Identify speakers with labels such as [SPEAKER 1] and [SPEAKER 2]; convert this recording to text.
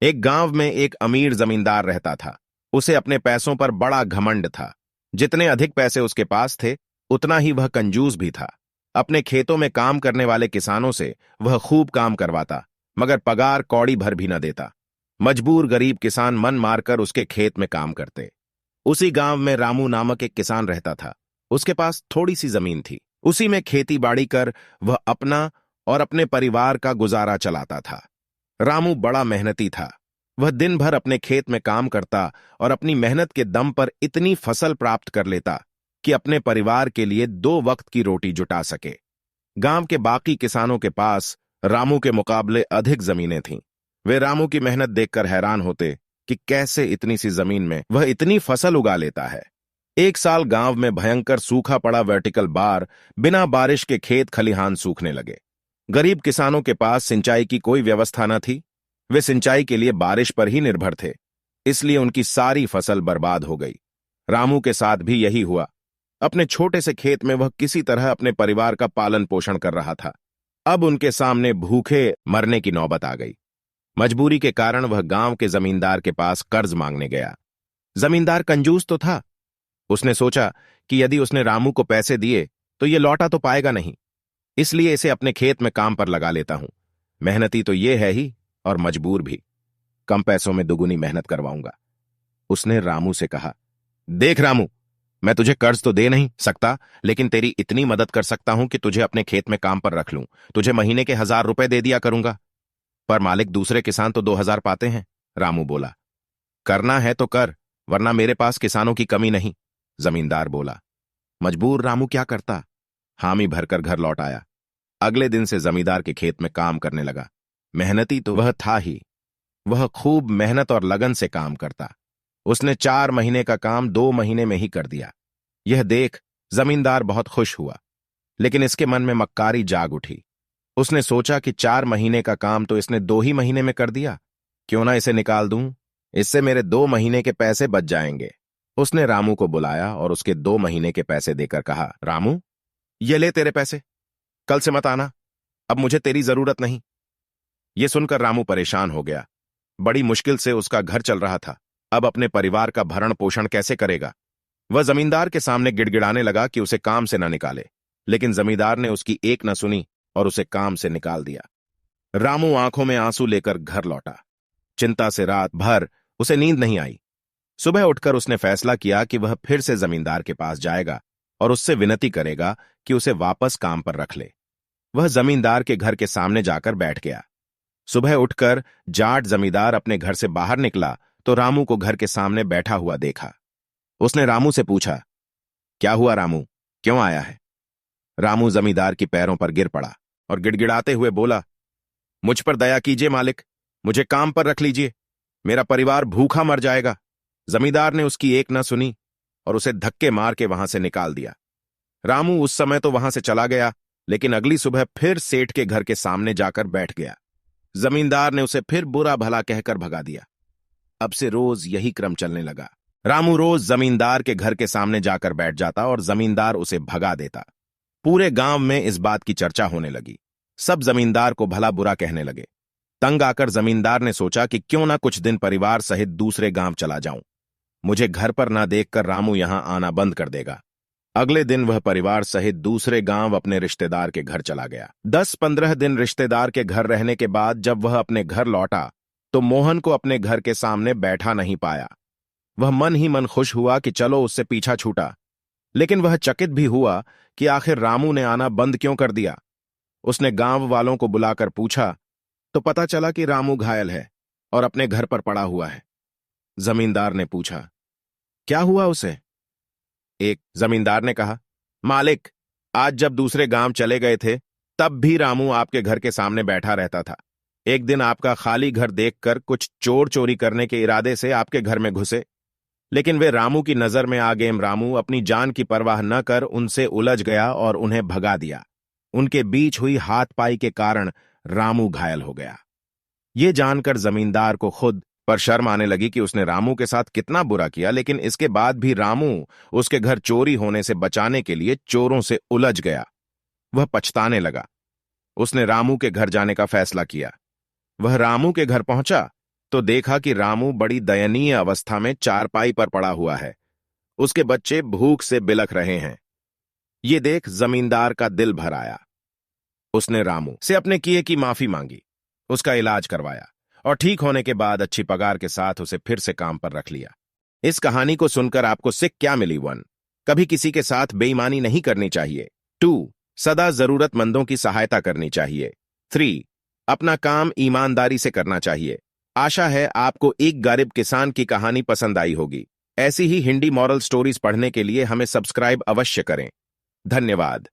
[SPEAKER 1] एक गांव में एक अमीर जमींदार रहता था। उसे अपने पैसों पर बड़ा घमंड था। जितने अधिक पैसे उसके पास थे, उतना ही वह कंजूस भी था। अपने खेतों में काम करने वाले किसानों से वह खूब काम करवाता, मगर पगार कौड़ी भर भी न देता। मजबूर गरीब किसान मन मारकर उसके खेत में काम करते। उसी गांव में रामू नामक एक किसान रहता था। उसके पास थोड़ी सी जमीन थी। उसी में खेती बाड़ी कर वह अपना और अपने परिवार का गुजारा चलाता था। रामू बड़ा मेहनती था। वह दिन भर अपने खेत में काम करता और अपनी मेहनत के दम पर इतनी फसल प्राप्त कर लेता कि अपने परिवार के लिए 2 वक्त की रोटी जुटा सके। गांव के बाकी किसानों के पास रामू के मुकाबले अधिक जमीनें थीं। वे रामू की मेहनत देखकर हैरान होते कि कैसे इतनी सी जमीन में वह इतनी फसल उगा लेता है। एक साल गांव में भयंकर सूखा पड़ा। वर्टिकल बार बिना बारिश के खेत खलिहान सूखने लगे। गरीब किसानों के पास सिंचाई की कोई व्यवस्था न थी। वे सिंचाई के लिए बारिश पर ही निर्भर थे, इसलिए उनकी सारी फसल बर्बाद हो गई। रामू के साथ भी यही हुआ। अपने छोटे से खेत में वह किसी तरह अपने परिवार का पालन पोषण कर रहा था। अब उनके सामने भूखे मरने की नौबत आ गई। मजबूरी के कारण वह गांव के जमींदार के पास कर्ज मांगने गया। जमींदार कंजूस तो था। उसने सोचा कि यदि उसने रामू को पैसे दिए तो ये लौटा तो पाएगा नहीं, इसलिए इसे अपने खेत में काम पर लगा लेता हूं। मेहनती तो ये है ही और मजबूर भी। कम पैसों में दुगुनी मेहनत करवाऊंगा। उसने रामू से कहा, देख रामू, मैं तुझे कर्ज तो दे नहीं सकता, लेकिन तेरी इतनी मदद कर सकता हूं कि तुझे अपने खेत में काम पर रख लूं। तुझे महीने के 1,000 रुपए दे दिया करूंगा। पर मालिक, दूसरे किसान तो 2,000 पाते हैं। रामू बोला। करना है तो कर, वरना मेरे पास किसानों की कमी नहीं, जमींदार बोला। मजबूर रामू क्या करता? हामी भरकर घर लौट आया। अगले दिन से जमींदार के खेत में काम करने लगा। मेहनती तो वह था ही। वह खूब मेहनत और लगन से काम करता। उसने 4 महीने का काम 2 महीने में ही कर दिया। यह देख जमींदार बहुत खुश हुआ, लेकिन इसके मन में मक्कारी जाग उठी। उसने सोचा कि 4 महीने का काम तो इसने 2 ही महीने में कर दिया। क्यों ना इसे निकाल दूं, इससे मेरे 2 महीने के पैसे बच जाएंगे। उसने रामू को बुलाया और उसके 2 महीने के पैसे देकर कहा, रामू, ये ले तेरे पैसे, कल से मत आना, अब मुझे तेरी जरूरत नहीं। यह सुनकर रामू परेशान हो गया। बड़ी मुश्किल से उसका घर चल रहा था। अब अपने परिवार का भरण पोषण कैसे करेगा? वह जमींदार के सामने गिड़गिड़ाने लगा कि उसे काम से न निकाले, लेकिन जमींदार ने उसकी एक न सुनी और उसे काम से निकाल दिया। रामू आंखों में आंसू लेकर घर लौटा। चिंता से रात भर उसे नींद नहीं आई। सुबह उठकर उसने फैसला किया कि वह फिर से जमींदार के पास जाएगा और उससे विनती करेगा कि उसे वापस काम पर रख ले। वह जमींदार के घर के सामने जाकर बैठ गया। सुबह उठकर जाट जमींदार अपने घर से बाहर निकला तो रामू को घर के सामने बैठा हुआ देखा। उसने रामू से पूछा, क्या हुआ रामू, क्यों आया है? रामू जमींदार की पैरों पर गिर पड़ा और गिड़गिड़ाते हुए बोला, मुझ पर दया कीजिए मालिक, मुझे काम पर रख लीजिए, मेरा परिवार भूखा मर जाएगा। जमींदार ने उसकी एक न सुनी और उसे धक्के मार के वहां से निकाल दिया। रामू उस समय तो वहां से चला गया, लेकिन अगली सुबह फिर सेठ के घर के सामने जाकर बैठ गया। जमींदार ने उसे फिर बुरा भला कहकर भगा दिया। अब से रोज यही क्रम चलने लगा। रामू रोज जमींदार के घर के सामने जाकर बैठ जाता और जमींदार उसे भगा देता। पूरे गांव में इस बात की चर्चा होने लगी। सब जमींदार को भला बुरा कहने लगे। तंग आकर जमींदार ने सोचा कि क्यों ना कुछ दिन परिवार सहित दूसरे गांव चला जाऊं। मुझे घर पर ना देखकर रामू यहां आना बंद कर देगा। अगले दिन वह परिवार सहित दूसरे गांव अपने रिश्तेदार के घर चला गया। 10-15 दिन रिश्तेदार के घर रहने के बाद जब वह अपने घर लौटा तो मोहन को अपने घर के सामने बैठा नहीं पाया। वह मन ही मन खुश हुआ कि चलो उससे पीछा छूटा, लेकिन वह चकित भी हुआ कि आखिर रामू ने आना बंद क्यों कर दिया। उसने गांव वालों को बुलाकर पूछा तो पता चला कि रामू घायल है और अपने घर पर पड़ा हुआ है। जमींदार ने पूछा, क्या हुआ उसे? एक जमींदार ने कहा, मालिक, आज जब दूसरे गांव चले गए थे तब भी रामू आपके घर के सामने बैठा रहता था। एक दिन आपका खाली घर देखकर कुछ चोर चोरी करने के इरादे से आपके घर में घुसे, लेकिन वे रामू की नजर में आ गए। रामू अपनी जान की परवाह न कर उनसे उलझ गया और उन्हें भगा दिया। उनके बीच हुई हाथपाई के कारण रामू घायल हो गया। ये जानकर जमींदार को खुद पर शर्म आने लगी कि उसने रामू के साथ कितना बुरा किया, लेकिन इसके बाद भी रामू उसके घर चोरी होने से बचाने के लिए चोरों से उलझ गया। वह पछताने लगा। उसने रामू के घर जाने का फैसला किया। वह रामू के घर पहुंचा तो देखा कि रामू बड़ी दयनीय अवस्था में चारपाई पर पड़ा हुआ है। उसके बच्चे भूख से बिलख रहे हैं। ये देख जमींदार का दिल भर आया। उसने रामू से अपने किए की माफी मांगी, उसका इलाज करवाया और ठीक होने के बाद अच्छी पगार के साथ उसे फिर से काम पर रख लिया। इस कहानी को सुनकर आपको सीख क्या मिली? 1. कभी किसी के साथ बेईमानी नहीं करनी चाहिए। 2. सदा जरूरतमंदों की सहायता करनी चाहिए। 3. अपना काम ईमानदारी से करना चाहिए। आशा है आपको एक गरीब किसान की कहानी पसंद आई होगी। ऐसी ही हिंदी मॉरल स्टोरीज पढ़ने के लिए हमें सब्सक्राइब अवश्य करें। धन्यवाद।